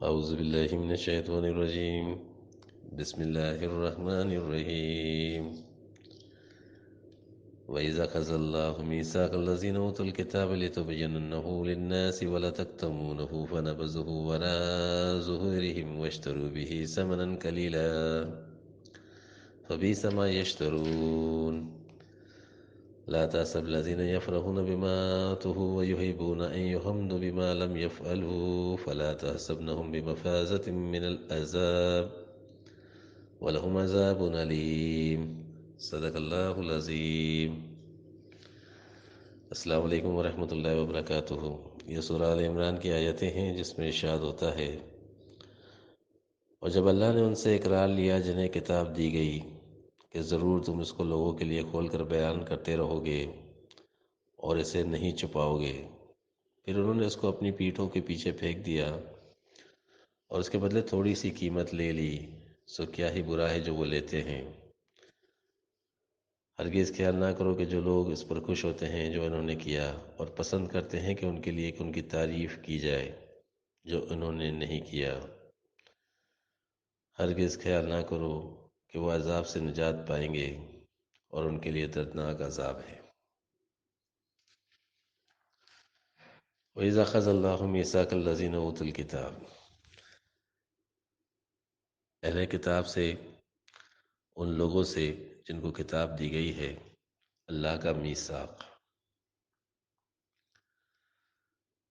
أعوذ بالله من الشيطان الرجيم. بسم الله الرحمن الرحيم. وإذا أخذ الله ميثاق الذين أوتوا الكتاب لتبيننه للناس ولا تكتمونه فنبذوه وراء ظهورهم واشتروا به ثمنا قليلا فبئس ما يشترون. لا تحسب الذين يفرحون بما آتوا ويحبون أن يحمدوا بما لم يفعلوا فلا تحسبنهم بمفازة من العذاب ولهم عذاب أليم. صدق اللہ العظیم. السلام علیکم ورحمۃ اللہ وبرکاتہ. یہ سورہ آل عمران کی آیتیں ہیں جس میں ارشاد ہوتا ہے، اور جب اللہ نے ان سے اقرار لیا جنہیں کتاب دی گئی کہ ضرور تم اس کو لوگوں کے لیے کھول کر بیان کرتے رہو گے اور اسے نہیں چھپاؤ گے، پھر انہوں نے اس کو اپنی پیٹھوں کے پیچھے پھینک دیا اور اس کے بدلے تھوڑی سی قیمت لے لی، سو کیا ہی برا ہے جو وہ لیتے ہیں. ہرگز خیال نہ کرو کہ جو لوگ اس پر خوش ہوتے ہیں جو انہوں نے کیا، اور پسند کرتے ہیں کہ ان کے لیے ان کی تعریف کی جائے جو انہوں نے نہیں کیا، ہرگز خیال نہ کرو کہ وہ عذاب سے نجات پائیں گے اور ان کے لیے دردناک عذاب ہے. وَإِذَا أَخَذَ اللَّهُ مِيثَاقَ الَّذِينَ أُوتُوا الْكِتَابَ، اہل کتاب سے، ان لوگوں سے جن کو کتاب دی گئی ہے، اللہ کا میثاق.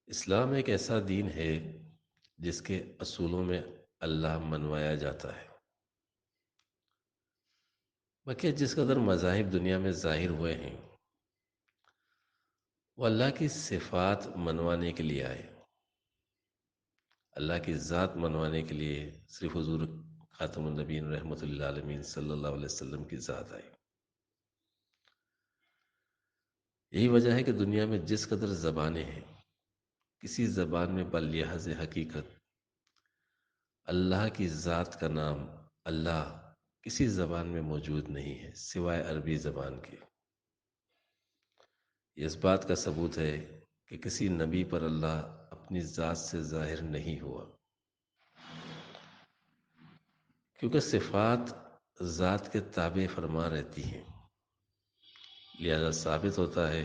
اسلام ایک ایسا دین ہے جس کے اصولوں میں اللہ منوایا جاتا ہے. باقی جس قدر مذاہب دنیا میں ظاہر ہوئے ہیں وہ اللہ کی صفات منوانے کے لیے آئے، اللہ کی ذات منوانے کے لیے صرف حضور خاتم النبیین رحمۃ اللہ عالمین صلی اللہ علیہ وسلم کی ذات آئی. یہی وجہ ہے کہ دنیا میں جس قدر زبانیں ہیں، کسی زبان میں بلحاظ حقیقت اللہ کی ذات کا نام اللہ کسی زبان میں موجود نہیں ہے سوائے عربی زبان کے. یہ اس بات کا ثبوت ہے کہ کسی نبی پر اللہ اپنی ذات سے ظاہر نہیں ہوا، کیونکہ صفات ذات کے تابع فرما رہتی ہیں. لہذا ثابت ہوتا ہے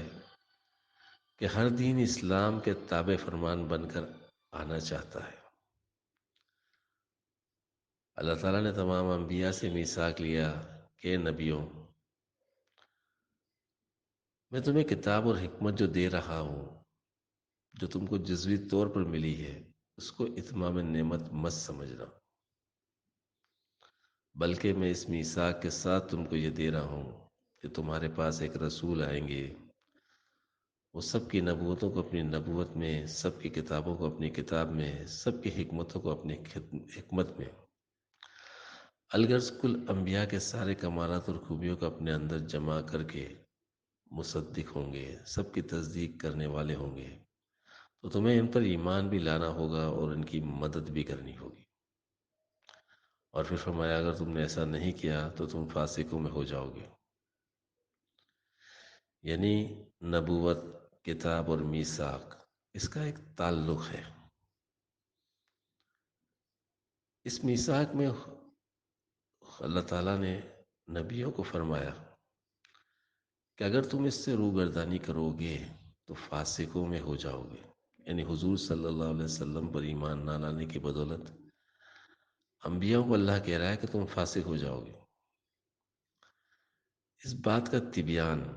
کہ ہر دین اسلام کے تابع فرمان بن کر آنا چاہتا ہے. اللہ تعالیٰ نے تمام انبیاء سے میثاق لیا کہ نبیوں، میں تمہیں کتاب اور حکمت جو دے رہا ہوں، جو تم کو جزوی طور پر ملی ہے، اس کو اتمام نعمت مت سمجھنا، بلکہ میں اس میثاق کے ساتھ تم کو یہ دے رہا ہوں کہ تمہارے پاس ایک رسول آئیں گے، وہ سب کی نبوتوں کو اپنی نبوت میں، سب کی کتابوں کو اپنی کتاب میں، سب کی حکمتوں کو اپنی حکمت میں، الغرض کل انبیاء کے سارے کمالات اور خوبیوں کو اپنے اندر جمع کر کے مصدق ہوں گے، سب کی تصدیق کرنے والے ہوں گے. تو تمہیں ان پر ایمان بھی لانا ہوگا اور ان کی مدد بھی کرنی ہوگی. اور پھر فرمایا اگر تم نے ایسا نہیں کیا تو تم فاسقوں میں ہو جاؤ گے. یعنی نبوت، کتاب اور میثاق، اس کا ایک تعلق ہے. اس میثاق میں اللہ تعالیٰ نے نبیوں کو فرمایا کہ اگر تم اس سے روگردانی کرو گے تو فاسقوں میں ہو جاؤ گے. یعنی حضور صلی اللہ علیہ وسلم پر ایمان نہ لانے کی بدولت انبیاء کو اللہ کہہ رہا ہے کہ تم فاسق ہو جاؤ گے. اس بات کا تبیان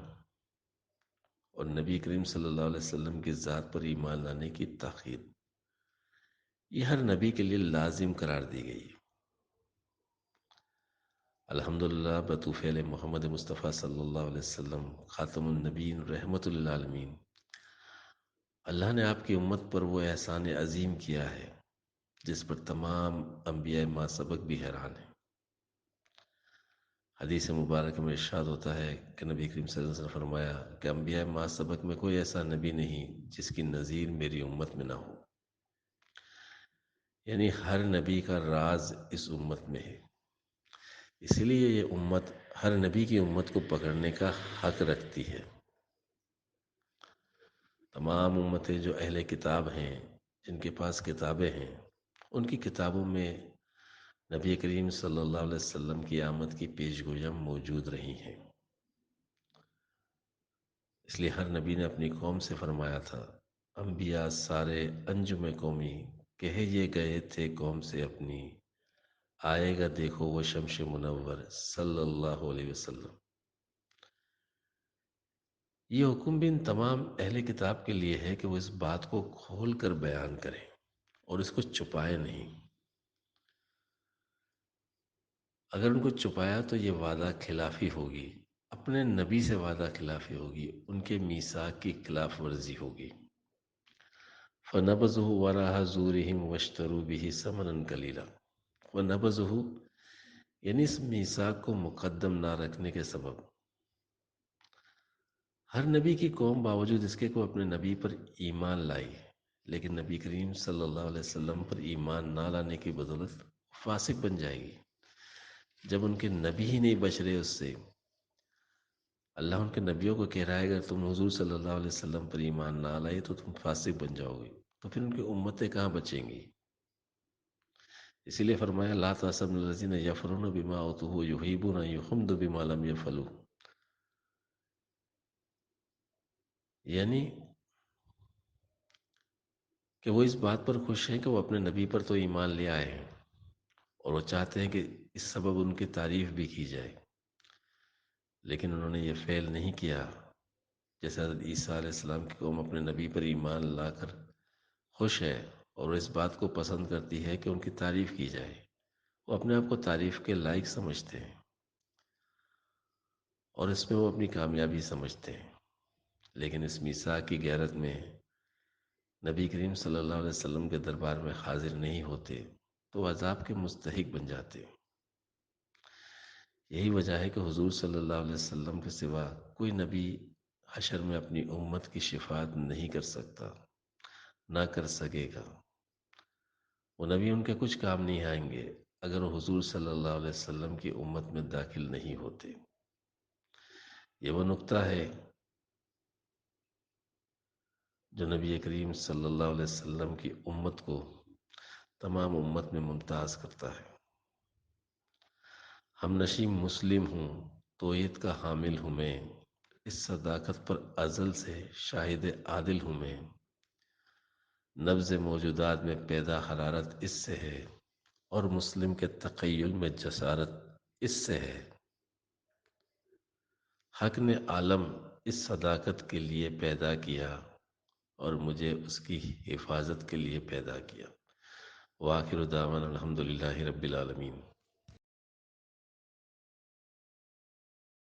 اور نبی کریم صلی اللہ علیہ وسلم کی ذات پر ایمان لانے کی تاکید، یہ ہر نبی کے لیے لازم قرار دی گئی. الحمدللہ بطوفیل محمد مصطفیٰ صلی اللہ علیہ وسلم خاتم النبیین رحمۃ للعالمین، اللہ نے آپ کی امت پر وہ احسان عظیم کیا ہے جس پر تمام انبیاء ما سبق بھی حیران ہیں. حدیث مبارک میں ارشاد ہوتا ہے کہ نبی کریم صلی اللہ علیہ وسلم نے فرمایا کہ انبیاء ما سبق میں کوئی ایسا نبی نہیں جس کی نظیر میری امت میں نہ ہو. یعنی ہر نبی کا راز اس امت میں ہے، اسی لیے یہ امت ہر نبی کی امت کو پکڑنے کا حق رکھتی ہے. تمام امتیں جو اہل کتاب ہیں، جن کے پاس کتابیں ہیں، ان کی کتابوں میں نبی کریم صلی اللہ علیہ وسلم کی آمد کی پیش گوئیاں موجود رہی ہیں۔ اس لیے ہر نبی نے اپنی قوم سے فرمایا تھا، انبیاء سارے انجم قومی، کہے یہ گئے تھے قوم سے اپنی، آئے گا دیکھو وہ شمش منور صلی اللہ علیہ وسلم۔ یہ حکم بھی ان تمام اہل کتاب کے لیے ہے کہ وہ اس بات کو کھول کر بیان کریں اور اس کو چھپائے نہیں۔ اگر ان کو چھپایا تو یہ وعدہ خلافی ہوگی، اپنے نبی سے وعدہ خلافی ہوگی، ان کے میثاق کی خلاف ورزی ہوگی۔ فَنَبَذُهُ وَرَاءَ ظُهُورِهِمْ وَاشْتَرَوْا بِهِ ثَمَنًا قَلِيلًا۔ وَنَبَذُهُ یعنی اس میثاق کو مقدم نہ رکھنے کے سبب ہر نبی کی قوم باوجود اس کے کو اپنے نبی پر ایمان لائی، لیکن نبی کریم صلی اللہ علیہ وسلم پر ایمان نہ لانے کی بدولت فاسق بن جائے گی۔ جب ان کے نبی ہی نہیں بچ رہے اس سے، اللہ ان کے نبیوں کو کہہ رہا ہے اگر تم حضور صلی اللہ علیہ وسلم پر ایمان نہ لائے تو تم فاسق بن جاؤ گے، تو پھر ان کی امتیں کہاں بچیں گی؟ اسی لیے فرمایا لا تحسبن الذین یفرحون بما اوتوا یحبون ان یحمدوا بما لم یفعلوا، یعنی کہ وہ اس بات پر خوش ہیں کہ وہ اپنے نبی پر تو ایمان لے آئے ہیں اور وہ چاہتے ہیں کہ اس سبب ان کی تعریف بھی کی جائے، لیکن انہوں نے یہ فعل نہیں کیا۔ جیسے حضرت عیسیٰ علیہ السلام کی قوم اپنے نبی پر ایمان لا کر خوش ہے اور اس بات کو پسند کرتی ہے کہ ان کی تعریف کی جائے، وہ اپنے آپ کو تعریف کے لائق سمجھتے ہیں اور اس میں وہ اپنی کامیابی سمجھتے ہیں، لیکن اس میثاق کی غیرت میں نبی کریم صلی اللہ علیہ وسلم کے دربار میں حاضر نہیں ہوتے تو عذاب کے مستحق بن جاتے۔ یہی وجہ ہے کہ حضور صلی اللہ علیہ وسلم کے سوا کوئی نبی حشر میں اپنی امت کی شفاعت نہیں کر سکتا، نہ کر سکے گا۔ وہ نبی ان کے کچھ کام نہیں آئیں گے اگر وہ حضور صلی اللہ علیہ وسلم کی امت میں داخل نہیں ہوتے۔ یہ وہ نقطہ ہے جو نبی کریم صلی اللہ علیہ وسلم کی امت کو تمام امت میں ممتاز کرتا ہے۔ ہم نشین مسلم ہوں، توحید کا حامل ہوں میں، اس صداقت پر ازل سے شاہد عادل ہوں میں، نبض موجودات میں پیدا حرارت اس سے ہے اور مسلم کے تخیل میں جسارت اس سے ہے۔ حق نے عالم اس صداقت کے لیے پیدا کیا اور مجھے اس کی حفاظت کے لیے پیدا کیا۔ وآخر دعوانا الحمدللہ رب العالمین۔